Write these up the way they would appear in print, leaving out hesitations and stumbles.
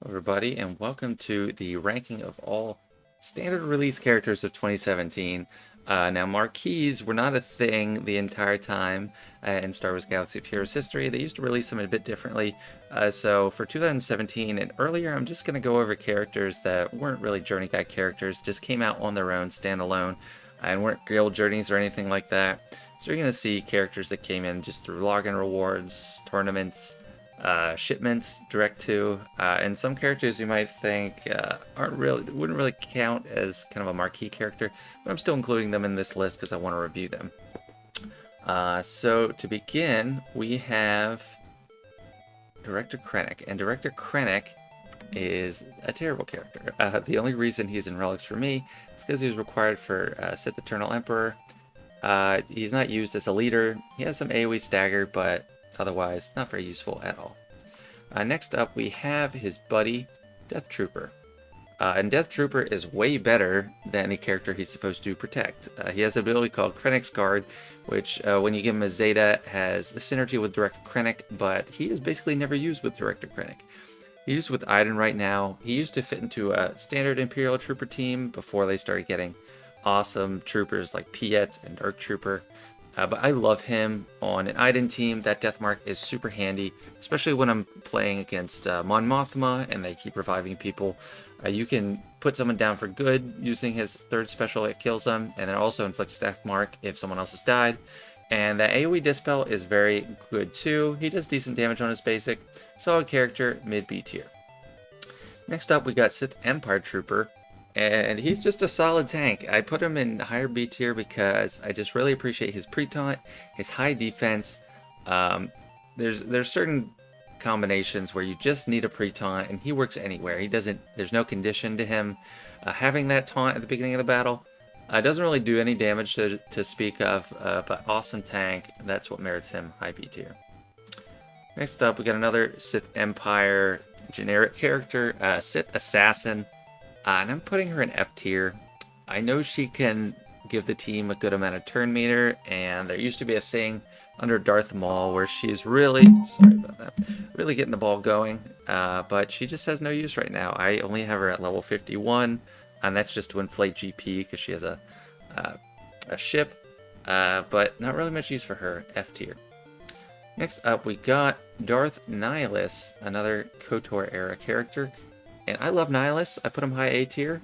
Everybody, and welcome to the ranking of all standard release characters of 2017. Now, marquees were not a thing the entire time in Star Wars Galaxy of Heroes history. They used to release them a bit differently. So for 2017 and earlier, I'm just going to go over characters that weren't really Journey Guide characters, just came out on their own, standalone, and weren't guild journeys or anything like that. So you're going to see characters that came in just through login rewards, tournaments, shipments direct to, and some characters you might think wouldn't really count as kind of a marquee character, but I'm still including them in this list because I want to review them. So to begin, we have Director Krennic, and Director Krennic is a terrible character. The only reason he's in Relics for me is because he was required for Sith Eternal Emperor. He's not used as a leader. He has some AoE stagger, but otherwise not very useful at all. Next up, we have his buddy, Death Trooper. And Death Trooper is way better than the character he's supposed to protect. He has an ability called Krennic's Guard, which when you give him a Zeta has a synergy with Director Krennic, but he is basically never used with Director Krennic. He's used with Iden right now. He used to fit into a standard Imperial Trooper team before they started getting awesome troopers like Piet and Dark Trooper. But I love him on an Iden team. That death mark is super handy, especially when I'm playing against Mon Mothma and they keep reviving people. You can put someone down for good using his third special that kills them, and then also inflicts death mark if someone else has died. And that AoE Dispel is very good too. He does decent damage on his basic. Solid character, mid B tier. Next up, we got Sith Empire Trooper. And he's just a solid tank. I put him in higher B tier because I just really appreciate his pre-taunt, his high defense. There's certain combinations where you just need a pre-taunt, and he works anywhere. There's no condition to him. Having that taunt at the beginning of the battle doesn't really do any damage to speak of, but awesome tank. That's what merits him high B tier. Next up, we got another Sith Empire generic character, Sith Assassin. And I'm putting her in F tier. I know she can give the team a good amount of turn meter, and there used to be a thing under Darth Maul where she's really, sorry about that, really getting the ball going, but she just has no use right now. I only have her at level 51, and that's just to inflate GP because she has a ship, but not really much use for her, F tier. Next up, we got Darth Nihilus, another KOTOR era character. And I love Nihilus. I put him high A tier.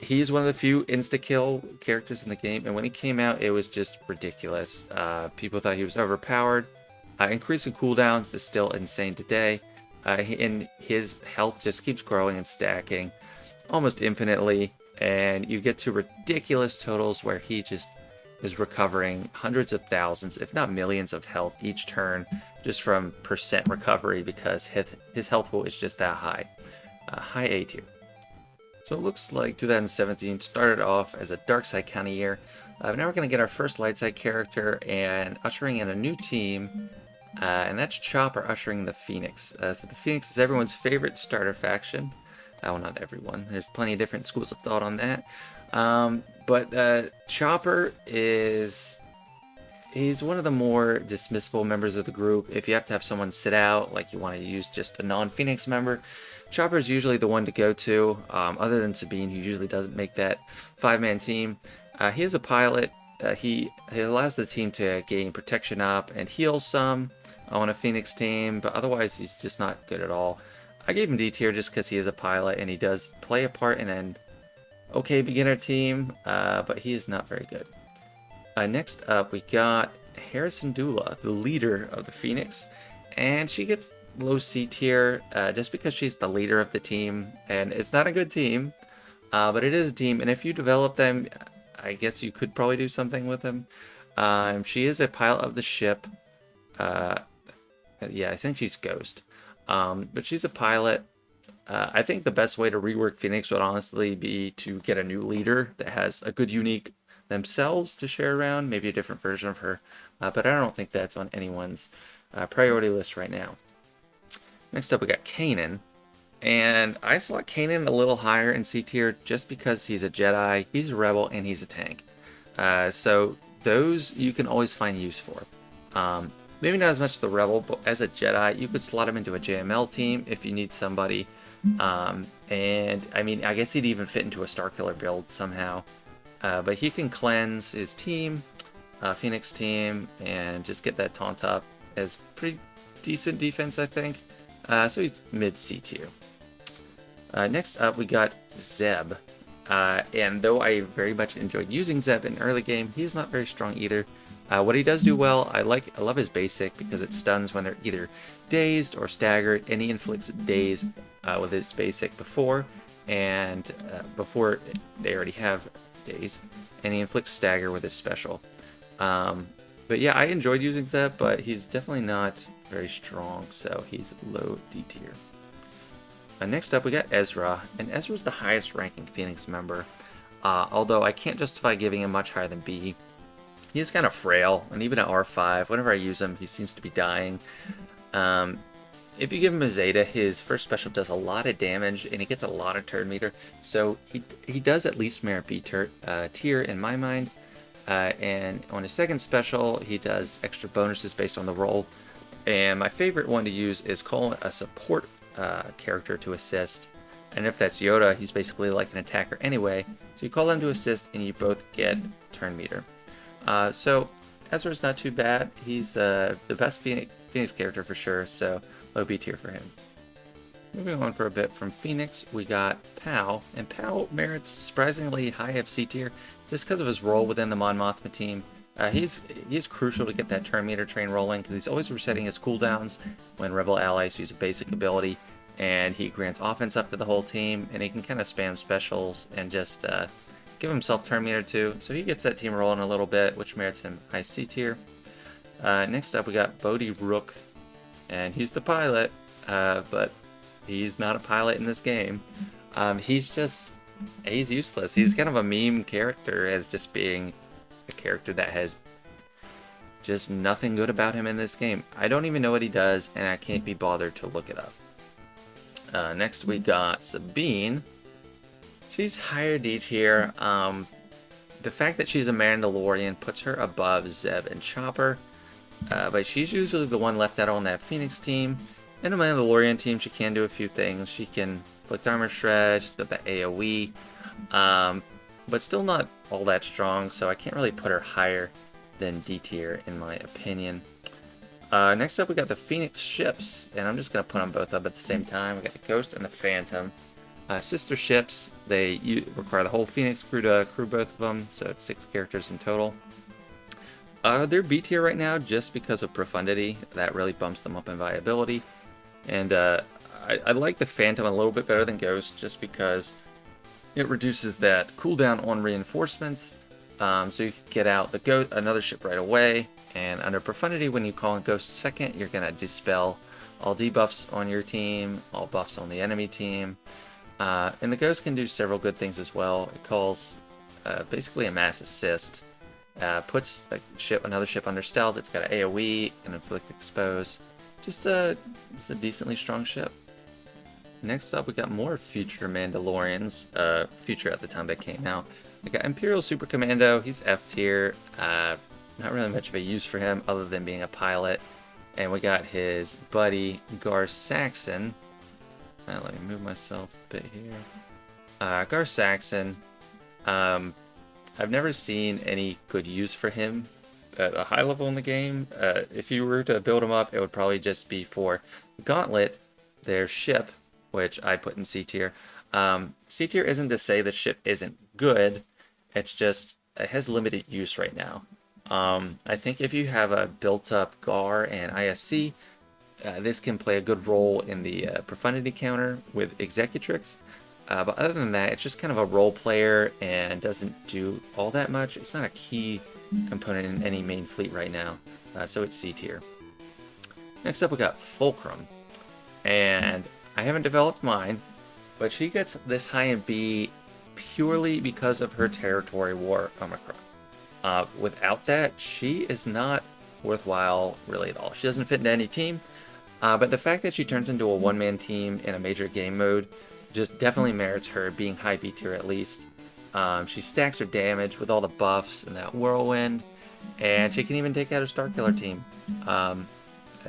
He's one of the few insta-kill characters in the game. And when he came out, it was just ridiculous. People thought he was overpowered. Increasing cooldowns is still insane today. And his health just keeps growing and stacking almost infinitely. And you get to ridiculous totals where he just is recovering hundreds of thousands, if not millions of health each turn just from percent recovery because his health pool is just that high. High A tier. So it looks like 2017 started off as a dark side kind of year. Now we're going to get our first light side character and ushering in a new team, and that's Chopper ushering the Phoenix. So the Phoenix is everyone's favorite starter faction. Well, not everyone. There's plenty of different schools of thought on that. But Chopper he's one of the more dismissible members of the group. If you have to have someone sit out, like you want to use just a non-Phoenix member, Chopper is usually the one to go to, other than Sabine, who usually doesn't make that 5-man team. He is a pilot. He allows the team to gain protection up and heal some on a Phoenix team, but otherwise he's just not good at all. I gave him D tier just because he is a pilot and he does play a part in an okay beginner team, but he is not very good. Next up, we got Harrison Dula, the leader of the Phoenix, and she gets low C tier just because she's the leader of the team, and it's not a good team, but it is a team, and if you develop them, I guess you could probably do something with them. She is a pilot of the ship. Yeah, I think she's Ghost, but she's a pilot. I think the best way to rework Phoenix would honestly be to get a new leader that has a good unique themselves to share around, maybe a different version of her, but I don't think that's on anyone's priority list right now. Next up, we got Kanan, and I select Kanan a little higher in C tier just because he's a Jedi, he's a rebel, and he's a tank. So those you can always find use for. Maybe not as much the Rebel, but as a Jedi, you could slot him into a JML team if you need somebody. And I mean, I guess he'd even fit into a Starkiller build somehow. But he can cleanse his team, Phoenix team, and just get that taunt up as pretty decent defense, I think. So he's mid C tier. Next up, we got Zeb. And though I very much enjoyed using Zeb in early game, he is not very strong either. What he does do well, I love his basic because it stuns when they're either dazed or staggered, and he inflicts daze with his basic before they already have daze, and he inflicts stagger with his special. But yeah, I enjoyed using Zeb, but he's definitely not very strong, so he's low D tier. Next up, we got Ezra, and Ezra's the highest ranking Phoenix member, although I can't justify giving him much higher than B. He is kind of frail, and even at R5, whenever I use him, he seems to be dying. If you give him a Zeta, his first special does a lot of damage, and he gets a lot of turn meter, so he does at least merit B tier in my mind. And on his second special, he does extra bonuses based on the roll. And my favorite one to use is call a support character to assist. And if that's Yoda, he's basically like an attacker anyway. So you call them to assist, and you both get turn meter. So Ezra's not too bad. He's the best Phoenix character for sure, so low B tier for him. Moving on for a bit from Phoenix, we got Pow, and Pow merits surprisingly high FC tier just because of his role within the Mon Mothma team. He's crucial to get that turn meter train rolling because he's always resetting his cooldowns when Rebel allies use a basic ability, and he grants offense up to the whole team, and he can kind of spam specials and just give himself turn meter too, so he gets that team rolling a little bit, which merits him high C tier. Next up, we got Bodhi Rook, and he's the pilot, but he's not a pilot in this game. He's useless. He's kind of a meme character as just being a character that has just nothing good about him in this game. I don't even know what he does, and I can't be bothered to look it up. Next, we got Sabine. She's higher D tier. The fact that she's a Mandalorian puts her above Zeb and Chopper, but she's usually the one left out on that Phoenix team. In a Mandalorian team, she can do a few things. She can inflict armor shred, she's got that AoE, but still not all that strong, so I can't really put her higher than D tier in my opinion. Next up, we got the Phoenix ships, and I'm just going to put them both up at the same time. We got the Ghost and the Phantom. Sister ships, they require the whole Phoenix crew to crew both of them, so it's 6 characters in total. They're B tier right now just because of profundity. That really bumps them up in viability. And I like the Phantom a little bit better than Ghost just because it reduces that cooldown on reinforcements, so you can get out another ship right away. And under profundity, when you call in Ghost second, you're going to dispel all debuffs on your team, all buffs on the enemy team. And the Ghost can do several good things as well. It calls basically a mass assist, puts another ship under stealth. It's got an AoE and inflict expose. It's a decently strong ship. Next up, we got more future Mandalorians. Future at the time they came out. We got Imperial Super Commando. He's F tier. Not really much of a use for him other than being a pilot. And we got his buddy Gar Saxon. Let me move myself a bit here. Gar Saxon. I've never seen any good use for him at a high level in the game. If you were to build him up, it would probably just be for Gauntlet, their ship, which I put in C tier. C tier isn't to say the ship isn't good, it's just it has limited use right now. I think if you have a built-up GAR and ISC, this can play a good role in the profundity counter with Executrix. But other than that, it's just kind of a role player and doesn't do all that much. It's not a key component in any main fleet right now, so it's C tier. Next up, we got Fulcrum, and I haven't developed mine, but she gets this high in B purely because of her territory war Omicron. Without that, she is not worthwhile really at all. She doesn't fit into any team, but the fact that she turns into a one-man team in a major game mode just definitely merits her being high B tier at least. She stacks her damage with all the buffs and that whirlwind, and she can even take out a Starkiller team.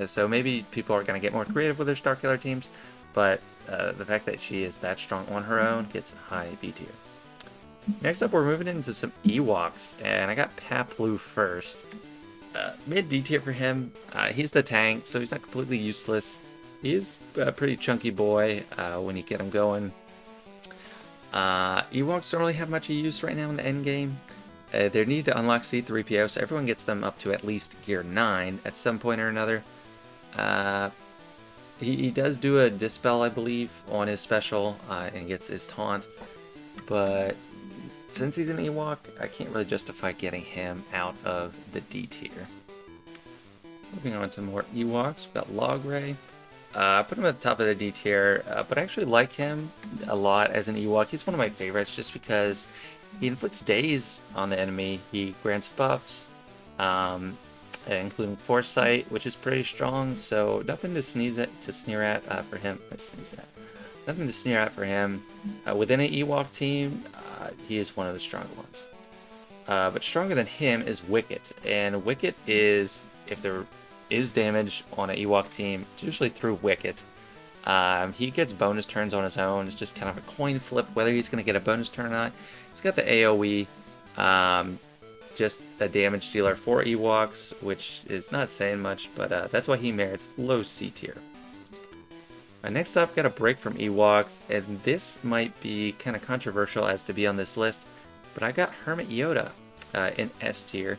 So maybe people are going to get more creative with their Starkiller teams, but the fact that she is that strong on her own gets high B tier. Next up, we're moving into some Ewoks, and I got Paplu first. Mid D tier for him. He's the tank, so he's not completely useless. He is a pretty chunky boy when you get him going. Ewoks don't really have much use right now in the end game. They need to unlock C3PO, so everyone gets them up to at least Gear 9 at some point or another. He does do a Dispel, I believe, on his special, and gets his taunt. But since he's an Ewok, I can't really justify getting him out of the D tier. Moving on to more Ewoks, we've got Logray. I put him at the top of the D tier, but I actually like him a lot as an Ewok. He's one of my favorites just because he inflicts daze on the enemy. He grants buffs, including Foresight, which is pretty strong. So nothing to sneer at for him. Nothing to sneer at for him. Within an Ewok team, he is one of the stronger ones. But stronger than him is Wicket, and Wicket is, if there is damage on an Ewok team, it's usually through Wicket. He gets bonus turns on his own. It's just kind of a coin flip whether he's going to get a bonus turn or not. He's got the AoE, just a damage dealer for Ewoks, which is not saying much, but that's why he merits low C tier. Next up, got a break from Ewoks, and this might be kind of controversial as to be on this list, but I got Hermit Yoda in S tier.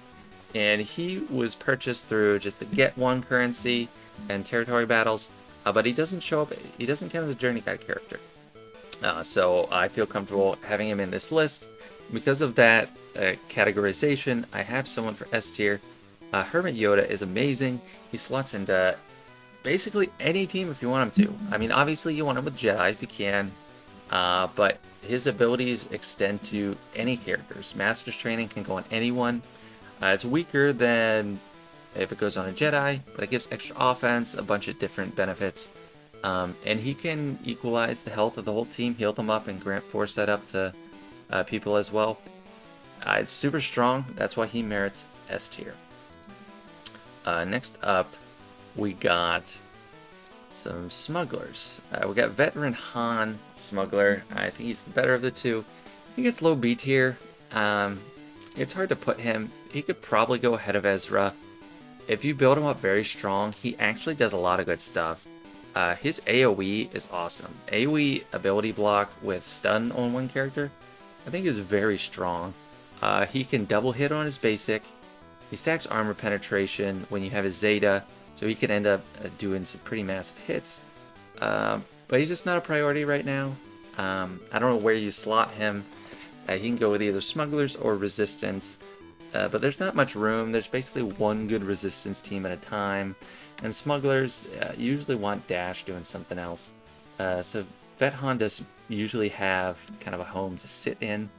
And he was purchased through just the Get One currency and territory battles, but he doesn't show up, he doesn't count as a journey guide character. So I feel comfortable having him in this list. Because of that categorization, I have someone for S tier. Hermit Yoda is amazing. He slots into basically any team if you want him to. I mean, obviously you want him with Jedi if you can, but his abilities extend to any characters. Master's Training can go on anyone. It's weaker than if it goes on a Jedi, but it gives extra offense, a bunch of different benefits. And he can equalize the health of the whole team, heal them up, and grant Foresight up to people as well. It's super strong, that's why he merits S tier. Next up, we got some Smugglers. We got Veteran Han Smuggler. I think he's the better of the two. He gets low B tier. It's hard to put him. He could probably go ahead of Ezra. If you build him up very strong, he actually does a lot of good stuff. His AoE is awesome. AoE ability block with stun on one character, I think is very strong. He can double hit on his basic. He stacks armor penetration when you have his Zeta, so he can end up doing some pretty massive hits. But he's just not a priority right now. I don't know where you slot him. He can go with either Smugglers or Resistance, but there's not much room. There's basically one good Resistance team at a time, and Smugglers usually want Dash doing something else. So Vet Han does usually have kind of a home to sit in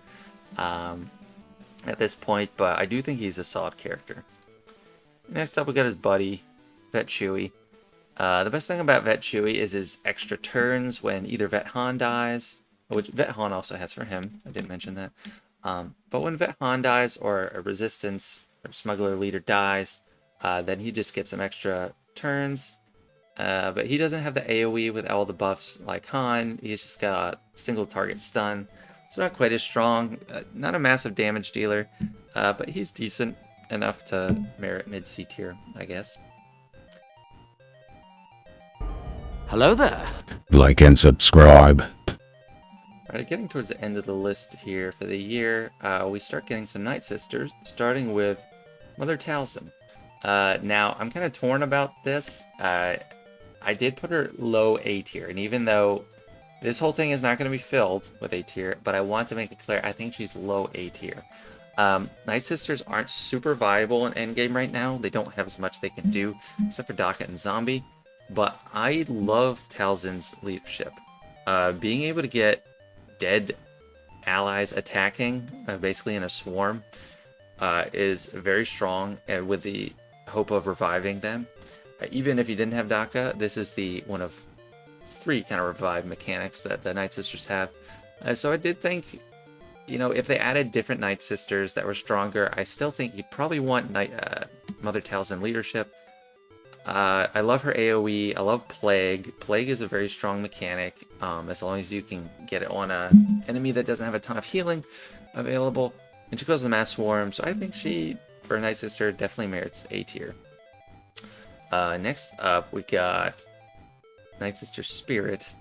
at this point, but I do think he's a solid character. Next up, we got his buddy, Vet Chewie. The best thing about Vet Chewie is his extra turns when either Vet Han dies, which Vet Han also has for him. I didn't mention that. But when Vet Han dies or a Resistance or Smuggler leader dies, then he just gets some extra turns. But he doesn't have the AoE with all the buffs like Han. He's just got a single target stun. So not quite as strong. Not a massive damage dealer. But he's decent enough to merit mid C tier, I guess. Hello there. Like and subscribe. Alright, getting towards the end of the list here for the year, we start getting some Nightsisters, starting with Mother Talzin. Now, I'm kind of torn about this. I did put her low A tier, and even though this whole thing is not going to be filled with A tier, but I want to make it clear, I think she's low A tier. Nightsisters aren't super viable in endgame right now. They don't have as much they can do, except for Daka and Zombie. But I love Talzin's leadership. Being able to get dead allies attacking, basically in a swarm, is very strong, and with the hope of reviving them. Even if you didn't have Daka, this is the one of 3 kind of revive mechanics that the Nightsisters have. So I did think you know, if they added different Nightsisters that were stronger, I still think you'd probably want Mother Talzin leadership. I love her AoE. I love Plague. Plague is a very strong mechanic, as long as you can get it on a enemy that doesn't have a ton of healing available. And she goes to Mass Swarm, so I think she, for a Nightsister, definitely merits A tier. Next up, we got Nightsister Spirit,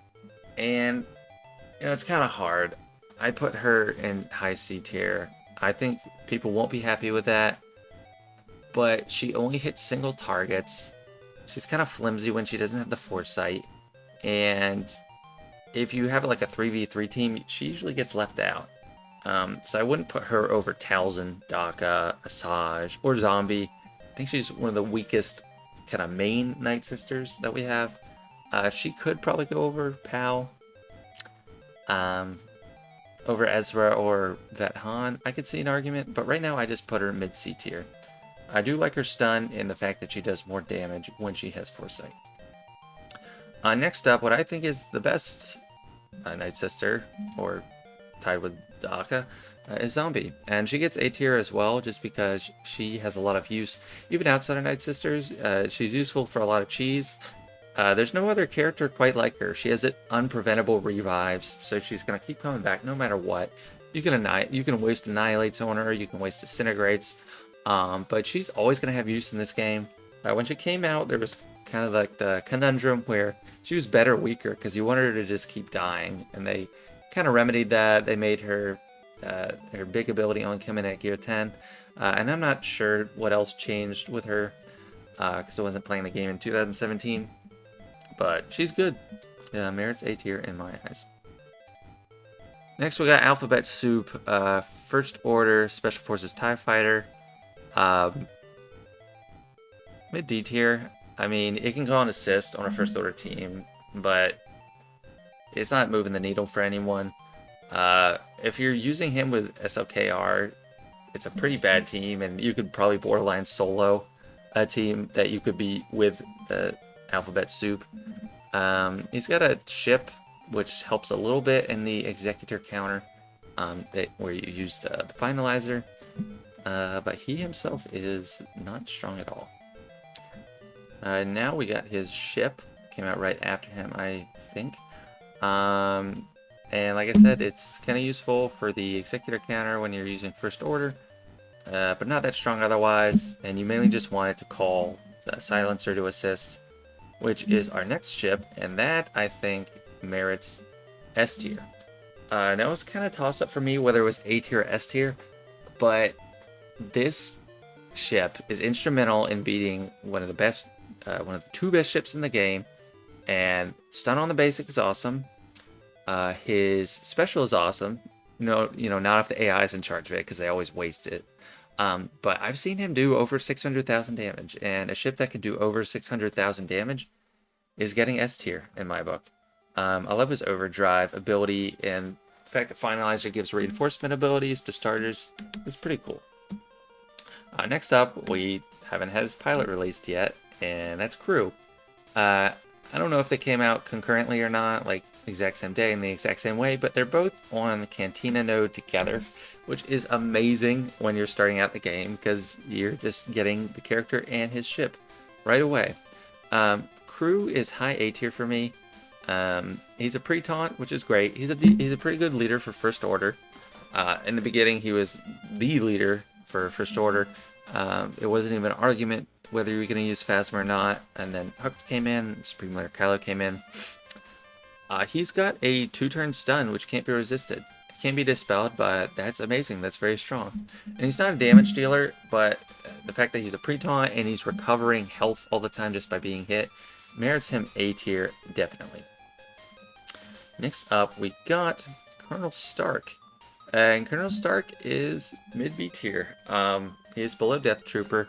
and you know, it's kind of hard. I put her in high C tier. I think people won't be happy with that, but she only hits single targets. She's kind of flimsy when she doesn't have the foresight, and if you have like a 3v3 team, she usually gets left out. So I wouldn't put her over Talzin, Daka, Asajj, or Zombie. I think she's one of the weakest kind of main Nightsisters that we have. She could probably go over Pal, over Ezra or Vet Han. I could see an argument, but right now I just put her mid C tier. I do like her stun and the fact that she does more damage when she has foresight. Next up, what I think is the best Nightsister, or tied with Daka, is Zombie. And she gets A tier as well, just because she has a lot of use. Even outside of Nightsisters, she's useful for a lot of cheese. There's no other character quite like her. She has unpreventable revives, so she's going to keep coming back no matter what. You can waste Annihilates on her, you can waste Disintegrates, but she's always going to have use in this game. When she came out, there was kind of like the conundrum where she was better weaker, because you wanted her to just keep dying, and they kind of remedied that. They made her big ability only come in at gear 10, and I'm not sure what else changed with her, because I wasn't playing the game in 2017. But she's good. Merits A tier in my eyes. Next, we got Alphabet Soup, First Order Special Forces TIE Fighter. Mid D tier. I mean, it can go on assist on a First Order team, but it's not moving the needle for anyone. If you're using him with SLKR, it's a pretty bad team, and you could probably borderline solo a team that you could be with Alphabet Soup. He's got a ship, which helps a little bit in the Executor counter, where you use the Finalizer, but he himself is not strong at all. Now we got his ship, came out right after him, I think. And like I said, it's kind of useful for the Executor counter when you're using First Order, but not that strong otherwise, and you mainly just want it to call the Silencer to assist, which is our next ship, and that, I think, merits S tier. Now it was kind of tossed up for me whether it was A tier or S tier, but this ship is instrumental in beating one of the two best ships in the game, and stun on the basic is awesome. His special is awesome. Not if the AI is in charge of it, because they always waste it. But I've seen him do over 600,000 damage, and a ship that can do over 600,000 damage is getting S tier in my book. I love his overdrive ability, and the fact that Finalizer gives reinforcement abilities to starters is pretty cool. Next up, we haven't had his pilot released yet, and that's Crew. I don't know if they came out concurrently or not, like exact same day in the exact same way, but they're both on the Cantina node together, which is amazing when you're starting out the game, because you're just getting the character and his ship right away. Crew is high A tier for me. He's a pre-taunt, which is great. He's a pretty good leader for First Order. In the beginning, he was the leader for First Order. It wasn't even an argument whether you were going to use Phasma or not, and then Hux came in, Supreme Leader Kylo came in. He's got a 2-turn stun, which can't be resisted. It can be dispelled, but that's amazing. That's very strong. And he's not a damage dealer, but the fact that he's a pre-taunt and he's recovering health all the time just by being hit merits him A tier, definitely. Next up, we got Colonel Stark. And Colonel Stark is mid B tier. He's below Death Trooper.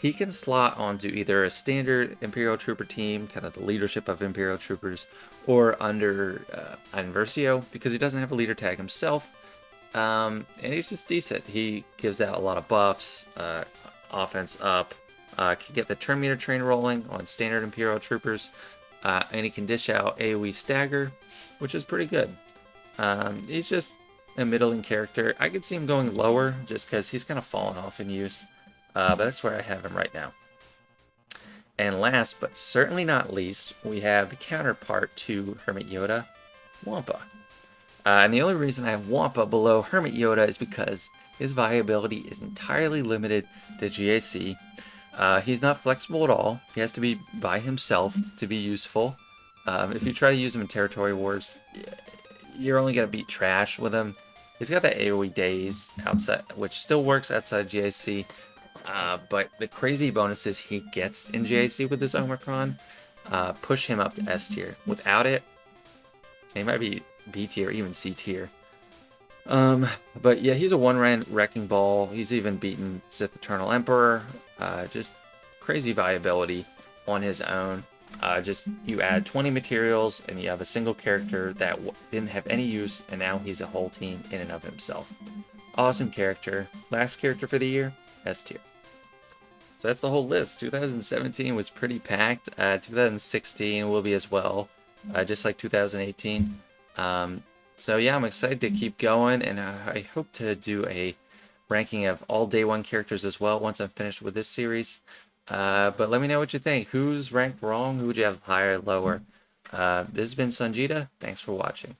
He can slot onto either a standard Imperial Trooper team, kind of the leadership of Imperial Troopers, or under Inversio, because he doesn't have a leader tag himself. And he's just decent. He gives out a lot of buffs, offense up, can get the turn meter train rolling on standard Imperial Troopers, and he can dish out AoE stagger, which is pretty good. He's just a middling character. I could see him going lower just because he's kind of fallen off in use. But that's where I have him right now. And last, but certainly not least, we have the counterpart to Hermit Yoda, Wampa. And the only reason I have Wampa below Hermit Yoda is because his viability is entirely limited to GAC. He's not flexible at all. He has to be by himself to be useful. If you try to use him in Territory Wars, you're only going to beat trash with him. He's got that AoE daze outside, which still works outside of GAC. But the crazy bonuses he gets in GAC with this Omicron push him up to S tier. Without it, he might be B tier, even C tier. But yeah, he's a one-run wrecking ball. He's even beaten Sith Eternal Emperor. Just crazy viability on his own. Just you add 20 materials and you have a single character that didn't have any use, and now he's a whole team in and of himself. Awesome character. Last character for the year, S tier. So that's the whole list. 2017 was pretty packed. 2016 will be as well, just like 2018. So yeah, I'm excited to keep going, and I hope to do a ranking of all day one characters as well once I'm finished with this series. But let me know what you think. Who's ranked wrong? Who would you have higher, lower? This has been Sanjita. Thanks for watching.